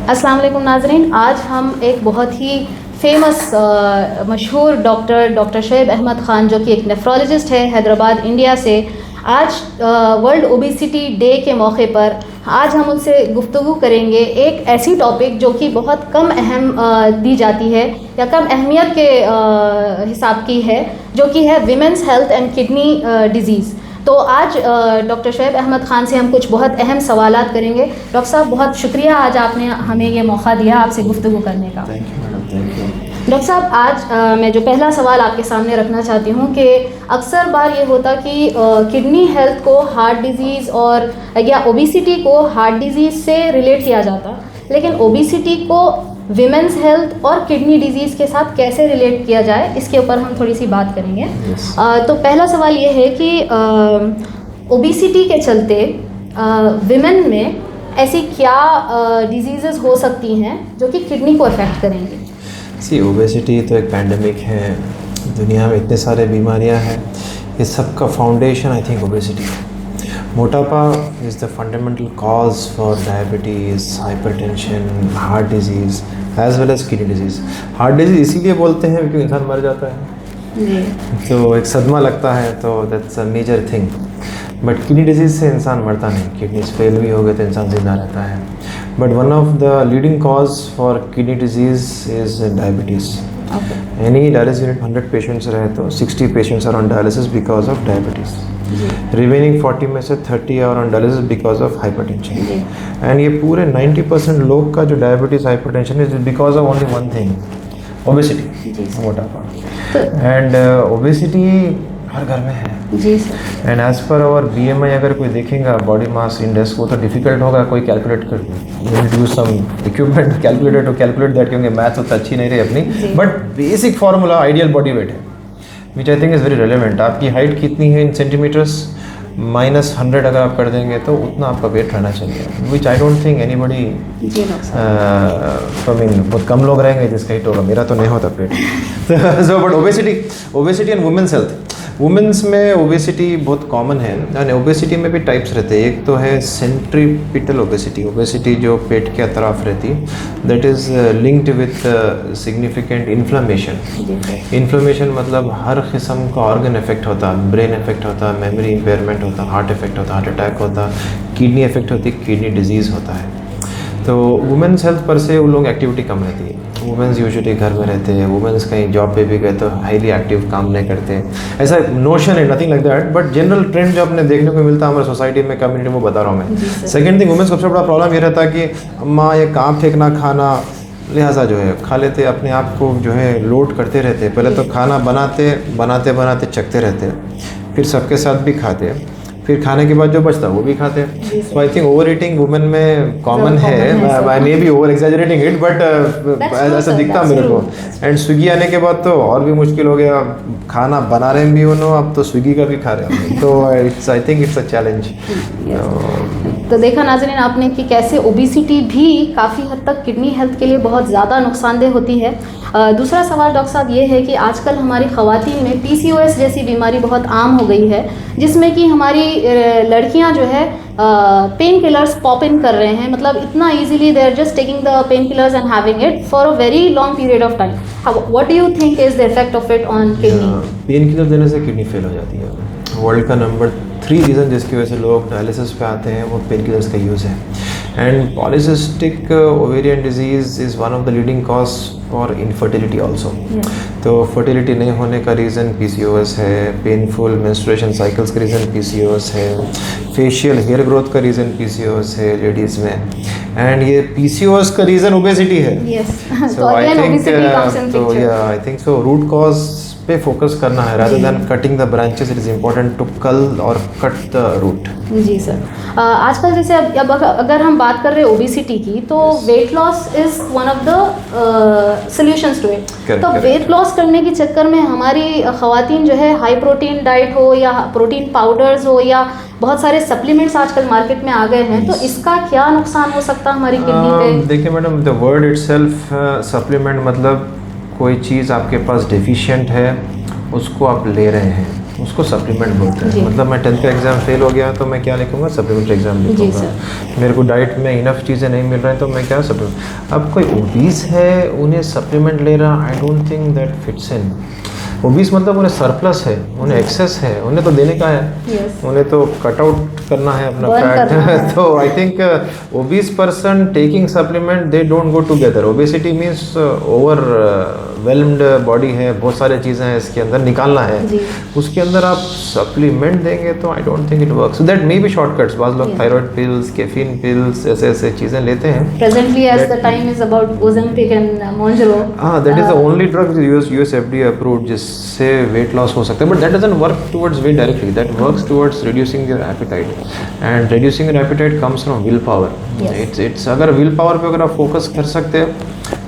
अस्सलाम वालेकुम नाज़रीन, आज हम एक बहुत ही फेमस मशहूर डॉक्टर शोएब अहमद ख़ान जो कि एक नेफ्रोलॉजिस्ट है हैदराबाद इंडिया से, आज वर्ल्ड ओबेसिटी डे के मौके पर आज हम उनसे गुफ्तगू करेंगे एक ऐसी टॉपिक जो कि बहुत कम अहम दी जाती है या कम अहमियत के हिसाब की है, जो कि है women's health and kidney disease. तो आज डॉक्टर शोएब अहमद ख़ान से हम कुछ बहुत अहम सवालात करेंगे। डॉक्टर साहब, बहुत शुक्रिया आज आपने हमें ये मौका दिया आपसे गुफ्तगू करने का। Thank you madam, thank you. Doctor साहब, आज मैं जो पहला सवाल आपके सामने रखना चाहती हूँ कि अक्सर बार ये होता कि किडनी हेल्थ को हार्ट डिज़ीज़ और या ओबेसिटी को हार्ट डिज़ीज़ से रिलेट किया जाता, लेकिन ओबेसिटी को विमेंस हेल्थ और किडनी डिजीज़ के साथ कैसे रिलेट किया जाए, इसके ऊपर हम थोड़ी सी बात करेंगे। तो पहला सवाल ये है कि ओबेसिटी के चलते विमेन में ऐसी क्या डिजीज़ेस हो सकती हैं जो कि किडनी को अफेक्ट करेंगी? ओबेसिटी तो एक पैंडमिक है, दुनिया में इतने सारे बीमारियां हैं, ये सब का फाउंडेशन आई थिंक ओबेसिटी है। मोटापा is the fundamental cause for diabetes, hypertension, heart disease as well as kidney disease. Heart disease इसीलिए बोलते हैं क्योंकि इंसान मर जाता है, तो एक सदमा लगता है, तो that's a major thing. But kidney disease से इंसान मरता नहीं, किडनीज फेल भी हो गए तो इंसान जिंदा रहता है। But one of the leading cause for kidney disease is diabetes. Any dialysis unit 100 patients रहे तो 60 patients are on dialysis because of diabetes, remaining 40 में से 30 are on dialysis because of hypertension. And ये पूरे 90% लोग का जो diabetes hypertension is because of only one thing, obesity, मोटापा। एंड ओबेसिटी हर घर में है जी sir. And as per our BMI अगर कोई देखेगा, बॉडी मास इंडेक्स, वो तो डिफिकल्ट होगा कोई कैलकुलेट कर, use some equipment calculator to calculate that, क्योंकि मैथ्स उतना अच्छी नहीं रही अपनी। But basic formula ideal body weight है, which I think is very relevant. आपकी हाइट कितनी है इन सेंटीमीटर्स, -100 अगर आप कर देंगे तो उतना आपका वेट रहना चाहिए, which I don't think anybody, I mean बहुत कम लोग रहेंगे जिसका हिट होगा, मेरा तो नहीं होता पेट। So but obesity and women's health, women's में ओबेसिटी बहुत कॉमन है। एंड ओबेसिटी में भी टाइप्स रहते हैं। एक तो है सेंट्रीपिटल ओबेसिटी, ओबेसिटी जो पेट के अतराफ रहती, that is linked with significant inflammation. Inflammation मतलब हर किस्म का ऑर्गन इफेक्ट होता, ब्रेन इफेक्ट होता, मेमोरी इम्पेयरमेंट होता, हार्ट इफेक्ट होता, हार्ट अटैक होता, किडनी इफेक्ट होती, किडनी डिजीज़ होता है। तो वुमेंस हेल्थ पर से वो लोग एक्टिविटी कम रहती है, वुमेंस यूजुअली घर में रहते हैं, वुमेंस कहीं जॉब पे भी गए तो हाईली एक्टिव काम नहीं करते, ऐसा नोशन है, nothing like that. But general trend जो अपने देखने को मिलता है हमारे सोसाइटी में, कम्युनिटी में, वो बता रहा हूँ मैं। सेकेंड थिंग, वुमेंस को सबसे बड़ा प्रॉब्लम ये रहता है कि अम्मा ये कहाँ फेंकना खाना, लिहाजा जो है खा लेते, अपने आप को जो है लोड करते रहते। पहले तो खाना बनाते चखते रहते, फिर सबके साथ भी खाते, फिर खाने के बाद जो बचता वो भी खाते हैं। So I think over eating women में कॉमन है, I may be over exaggerating it, but ऐसा दिखता मेरे को। एंड स्विगी आने के बाद तो और भी मुश्किल हो गया, खाना बना रहे भी हो, अब तो स्विगी का भी खा रहे हो, तो it's, I think it's a challenge. तो देखा नाज़रीन आपने कि कैसे ओबेसिटी भी काफ़ी हद तक किडनी हेल्थ के लिए बहुत ज़्यादा नुकसानदेह होती है। दूसरा सवाल डॉक्टर साहब ये है कि आजकल हमारी ख़वातीन में PCOS जैसी बीमारी बहुत आम हो गई है, जिसमें कि हमारी लड़कियां जो है पेन किलर्स पॉप इन कर रहे हैं, मतलब इतना easily they are just taking the painkillers and having it for a very long period of time. What do you think is the effect of it on kidney? Painkiller देने से kidney fail हो जाती है। World का number 3 reason जिसकी वजह से लोग डायलिसिस पे आते हैं वो पेन किलर्स का यूज़ है। And polycystic ovarian disease is one of the leading cause for infertility also. तो फर्टिलिटी नहीं होने का रीज़न PCOS है, पेनफुल मेंस्ट्रुएशन साइकिल्स का रीज़न PCOS है, फेशियल हेयर ग्रोथ का रीज़न PCOS है लेडीज़ में, एंड ये PCOS का रीज़न ओबेसिटी है। So I think so root cause पे फोकस करना है rather than cutting the branches. It is important to cull or cut the root. जी सर। आजकल जैसे अब अगर हम बात कर रहे हैं ओबेसिटी की, तो weight loss is one of the solutions to it. तो वेट लॉस करने के चक्कर में हमारी ख़वातीन जो है हाई प्रोटीन डाइट हो या प्रोटीन पाउडर्स हो या बहुत सारे सप्लीमेंट्स आजकल मार्केट में आ गए हैं, तो इसका क्या नुकसान हो सकता है हमारी किडनी पे? देखिए madam, the word itself supplement मतलब कोई चीज़ आपके पास डेफिशिएंट है उसको आप ले रहे हैं, उसको सप्लीमेंट बोलते जी। हैं। मतलब मैं 10th का एग्ज़ाम फेल हो गया तो मैं क्या लिखूंगा, सप्लीमेंट्री एग्ज़ाम जी लिखूंगा। सर। मेरे को डाइट में इनफ चीज़ें नहीं मिल रही हैं तो मैं क्या सप्लीमेंट। अब कोई ओबीस है उन्हें सप्लीमेंट ले रहा, आई don't think that fits in. Obese मतलब उन्हें सरप्लस है, उन्हें एक्सेस है, उन्हें तो देने का है, Yes. उन्हें तो कट आउट करना है अपना Burn करना है। फैट। तो I think obese person taking supplement they don't go together. Obesity means overwhelmed body है, बहुत सारी चीज़ें हैं इसके अंदर, निकालना है। जी। उसके अंदर आप सप्लीमेंट देंगे तो आई don't think it works. That may be shortcuts, बाद लोग Yeah. Thyroid pills, caffeine pills, ऐसे ऐसे चीज़ें लेते हैं। Presently, as the time is about Ozempic and Mounjaro. हाँ, that is the only drug US FDA approved जिससे वेट लॉस हो सकता है, but that doesn't work towards weight directly, that works towards reducing your appetite, and reducing your appetite comes from willpower. Yes. It's अगर willpower पे अगर आप focus कर सकते हो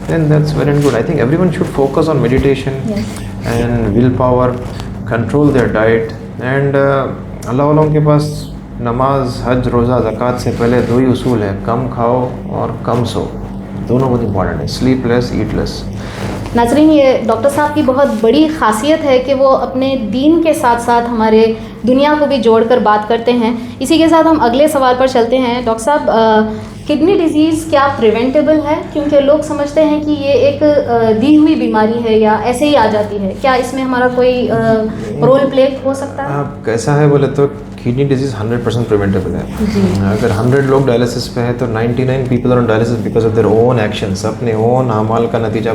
then that's very good. I think everyone should focus on meditation Yes. and willpower, control their diet, and अल्लाह वालों के पास नमाज, हज, रोज़ा, ज़कात से पहले दो ही उसूल है, कम खाओ और कम सो। दोनों बहुत इंपॉर्टेंट है, स्लीप लेस, ईट लेस। नाज़रीन, ये डॉक्टर साहब की बहुत बड़ी खासियत है कि वो अपने दीन के साथ साथ हमारे दुनिया को भी जोड़कर बात करते हैं। इसी के साथ हम अगले सवाल पर चलते हैं। डॉक्टर साहब, किडनी डिजीज़ क्या प्रिवेंटेबल है? क्योंकि लोग समझते हैं कि ये एक दी हुई बीमारी है या ऐसे ही आ जाती है, क्या इसमें हमारा कोई रोल प्ले हो सकता है? आप कैसा है बोले तो किडनी डिजीज़ 100% प्रिवेंटेबल है। जी। अगर 100 लोग डायलिसिस पे हैं तो 99 people are on dialysis because of their own actions, अपने ओन अमाल का नतीजा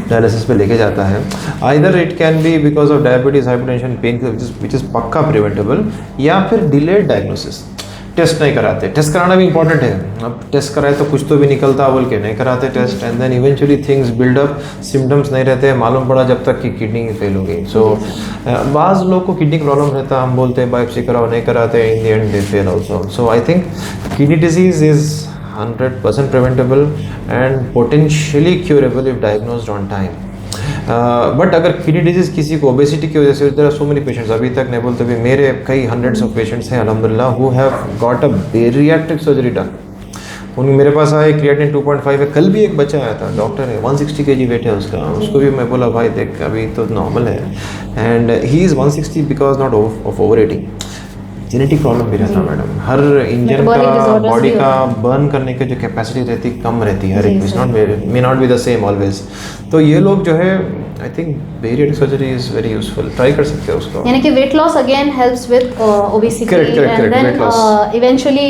डायलिसिस पे लेके जाता है। Either it can be because of diabetes, hypertension, pain which is पक्का प्रिवेंटेबल, या फिर डिलेड डायग्नोसिस। टेस्ट नहीं कराते, टेस्ट कराना भी इंपॉर्टेंट है। अब टेस्ट कराए तो कुछ तो भी निकलता बोल के नहीं कराते test, and then eventually things build up, symptoms नहीं रहते, मालूम पड़ा जब तक कि किडनी फेल हो गई। सो बाज़ लोग को किडनी प्रॉब्लम रहता, हम बोलते हैं बायोप्सी कराओ, नहीं कराते, in the end they fail also. So I think kidney disease is 100% preventable and potentially curable if diagnosed on time. But अगर किडनी डिजीज़ किसी को ओबेसिटी की वजह से, there are so many patients, अभी तक नहीं बोलते भी, मेरे कई हंड्रेड्स ऑफ पेशेंट्स हैं अल्हम्दुलिल्लाह who have got a bariatric surgery done. उन मेरे पास आए, क्रिएटिनिन 2.5 है। कल भी एक बच्चा आया था, डॉक्टर है, 160 kg वेट है उसका, उसको भी मैं बोला भाई देख अभी तो नॉर्मल है, and he is 160 because not of over eating. Genetic problem भी रहता है मैडम, हर इंजन Metabolic का disorders बॉडी भी का होते हैं। बर्न करने की जो कैपेसिटी रहती है कम रहती है हर जी, एक, may not be the same always. तो ये लोग जो है I think bariatric surgery is very useful, try कर सकते हैं उसको। यानी कि weight loss again helps with obesity Correct, and then weight loss. Eventually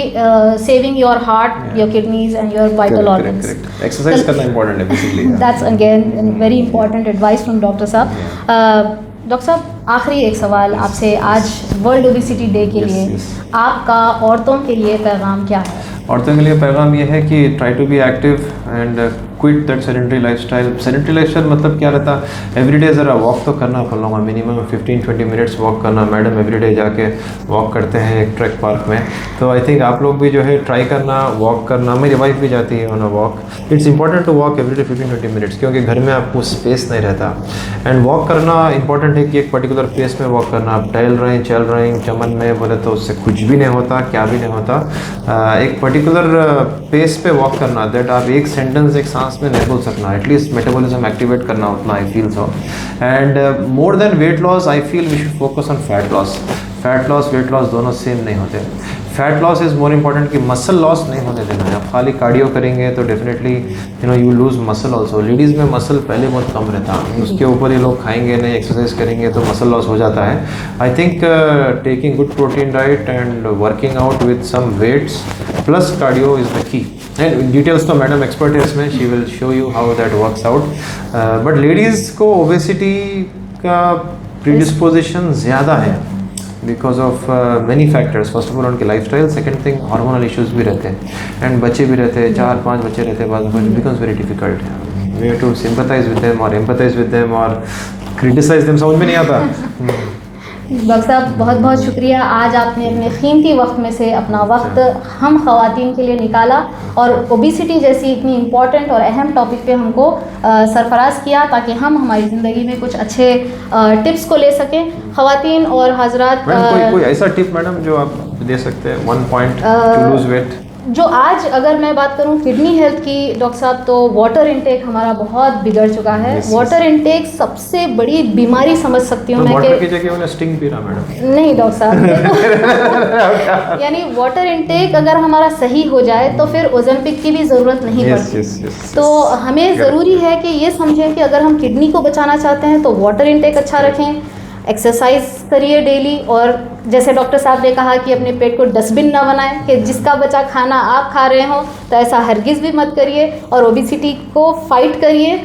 saving your heart, your kidneys and your vital organs. Exercise करना इंपॉर्टेंट है बेसिकली। That's again very important advice from doctor साहब। डॉक्टर साहब, आखिरी एक सवाल आपसे, आज वर्ल्ड ओबेसिटी डे के Yes, लिए yes. आपका औरतों के लिए पैगाम क्या है? औरतों के लिए पैगाम ये है कि try to be active and quit that sedentary lifestyle. Sedentary lifestyle मतलब क्या रहता है, एवरीडे ज़रा वॉक तो करना अपन लोगों, मिनिमम 15-20 मिनट्स वॉक करना। मैडम एवरीडे जाके वॉक करते हैं एक ट्रैक पार्क में, तो आई थिंक आप लोग भी जो है ट्राई करना, वॉक करना। मेरी वाइफ भी जाती है on a walk. It's important to walk every day 15-20 minutes, क्योंकि घर में आपको स्पेस नहीं रहता, एंड वॉक करना इंपॉर्टेंट है कि एक पर्टिकुलर पेस में वॉक करना। आप टहल रहे हैं, चल रहे हैं, चमन में बोले तो उससे कुछ भी नहीं होता, क्या भी नहीं होता। एक पर्टिकुलर पेस पे वॉक करना, दैट आप एक सेंटेंस एक सांस में नहीं बोल सकना, एटलीस्ट मेटाबॉलिज्म एक्टिवेट करना उतना, I feel so. And more than weight loss I feel we should focus on fat loss. Fat loss, weight loss दोनों सेम नहीं होते। Fat loss is more important कि मसल लॉस नहीं होने देना है। आप खाली कार्डियो करेंगे तो definitely you lose muscle also. Ladies में मसल पहले बहुत कम रहता, उसके ऊपर ये लोग खाएंगे नहीं, एक्सरसाइज करेंगे तो मसल लॉस हो जाता है। I think taking good protein diet and working out with some weights plus cardio is the key. And details तो मैडम एक्सपर्ट है इसमें, she will show you how that works out. But ladies को obesity का predisposition ज़्यादा है because of many factors. First of all उनके life style, second thing hormonal issues भी रहते हैं, एंड बच्चे भी रहते हैं, 4-5 बच्चे रहते हैं, बाद में becomes very difficult. We have to sympathize with them और एम्पथाइज विद देम और क्रिटिसाइज देम, समझ में नहीं आता। डॉक्टर साहब, बहुत बहुत शुक्रिया, आज आपने अपने कीमती वक्त में से अपना वक्त हम ख़वातीन के लिए निकाला और ओबेसिटी जैसी इतनी इम्पॉर्टेंट और अहम टॉपिक पे हमको सरफराज किया, ताकि हम हमारी ज़िंदगी में कुछ अच्छे टिप्स को ले सकें। ख़वातीन और हज़रात, कोई ऐसा टिप मैडम जो आप दे सकते हैं, 1 पॉइंट टू लूज वेट? जो आज अगर मैं बात करूं किडनी हेल्थ की डॉक्टर साहब, तो वाटर इनटेक हमारा बहुत बिगड़ चुका है। Yes, वाटर इनटेक सबसे बड़ी बीमारी समझ सकती हूँ तो मैं वाटर की जगह उन्हें स्टिंग पी रहा मैडम। नहीं डॉक्टर साहब, देखो, यानी वाटर इनटेक अगर हमारा सही हो जाए तो फिर ओज़ेम्पिक की भी ज़रूरत नहीं Yes, पड़ती। yes, yes, तो yes. हमें Correct. ज़रूरी है कि ये समझें कि अगर हम किडनी को बचाना चाहते हैं तो वाटर इनटेक अच्छा रखें, एक्सरसाइज करिए डेली, और जैसे डॉक्टर साहब ने कहा कि अपने पेट को डस्टबिन ना बनाएं कि जिसका बचा खाना आप खा रहे हो, तो ऐसा हरगिज़ भी मत करिए। और ओबिसिटी को फाइट करिए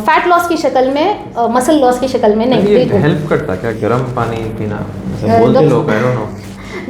फैट लॉस की शक्ल में, मसल लॉस की शक्ल में नहीं। ये बिल्कुल। हेल्प करता क्या गर्म पानी पीना? अ, बोलते डॉक्टर- लोग, आई डोंट नो।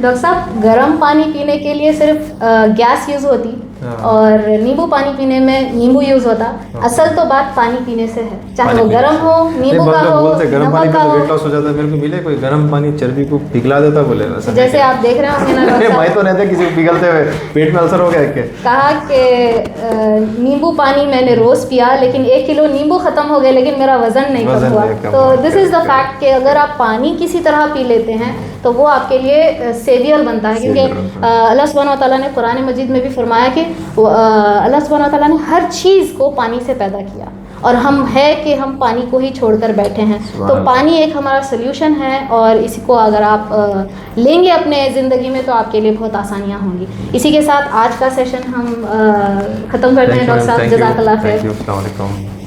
डॉक्टर साहब, गर्म पानी पीने के लिए सिर्फ गैस यूज़ होती हाँ। और नींबू पानी पीने में नींबू यूज़ होता। हाँ। असल तो बात पानी पीने से है, चाहे पानी वो पीने गर्म से। हो, नहीं, नींबू बहुत का लोग हो, बोलते हैं गर्म पानी नमक में का तो हो। वेट लॉस हो जाता है। मेरे को मिले कोई गर्म पानी चर्बी को पिघला देता, बोले वैसा नहीं जैसे क्या? आप देख रहे होंगे ना डॉक्टर अरे मैं साहब, तो नहीं था किसी को पिघलते हुए, पेट में अल्सर हो गया क्या? कहा कि नींबू पानी मैंने रोज़ पिया, लेकिन 1 किलो नींबू ख़त्म हो गए, लेकिन मेरा वज़न नहीं वज़न कम हुआ। नहीं कम तो हुआ। दिस इज़ द फैक्ट कि अगर आप पानी किसी तरह पी लेते हैं तो वो आपके लिए सेवियर बनता है, क्योंकि Savior बनता अल्लाह सुब्हानहू व तआला ने कुरान मजीद में भी फरमाया कि अल्लाह सुब्हानहू व तआला ने हर चीज़ को पानी से पैदा किया, और हम है कि हम पानी को ही छोड़कर बैठे हैं। तो पानी एक हमारा सोल्यूशन है, और इसको अगर आप लेंगे अपने ज़िंदगी में तो आपके लिए बहुत आसानियाँ होंगी। इसी के साथ आज का सेशन हम ख़त्म करते हैं डॉक्टर साहब। जज़ाकल्लाह खैर। Thank you. अस्सलाम वालेकुम।